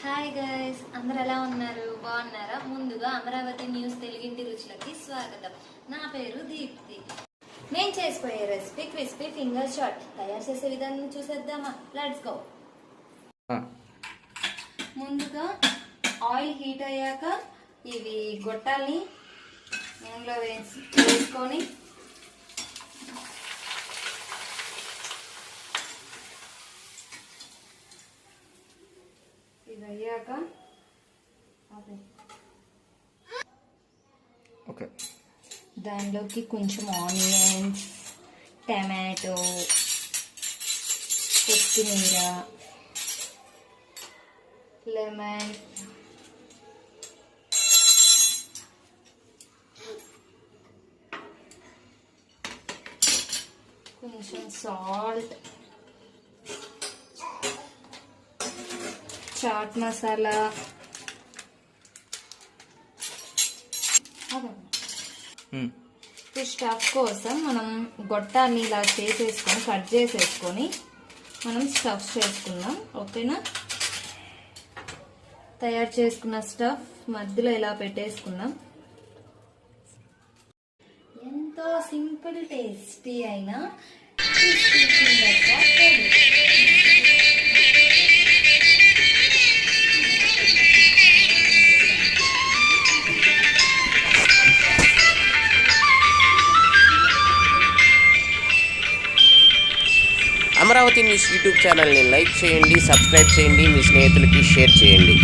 Hi guys, అందరు ఎలా ఉన్నారు? బాగున్నారా? ముందుగా అమరావతి న్యూస్ తెలుగింటి రుచులకి స్వాగతం. నా పేరు దీప్తి. నేను చేసుకోయే రెసిపీ క్రిస్పీ ఫింగర్ షాట్. తయారు చేసే విధానం చూసేద్దామా? Let's go. ముందుగా ఆయిల్ హీట్ అయ్యాక ఇవి గొట్టాలని నూనెలో వేసుకొని ఇది అయ్యాక దానిలోకి కొంచెం ఆనియన్స్, టమాటో, కొత్తిమీర, లెమన్, కొంచెం సాల్ట్, చాట్ మసాలా, స్టఫ్ కోసం మనం గొట్టాన్ని ఇలా చేసేసుకొని కట్ చేసేసుకొని మనం స్టఫ్ చేసుకుందాం. ఓకేనా? తయారు చేసుకున్న స్టఫ్ మధ్యలో ఇలా పెట్టేసుకుందాం. ఎంతో సింపుల్ టేస్టీ అయినా అమరావతి న్యూస్ యూట్యూబ్ ఛానల్ని లైక్ చేయండి, సబ్స్క్రైబ్ చేయండి, మీ స్నేహితులకి షేర్ చేయండి.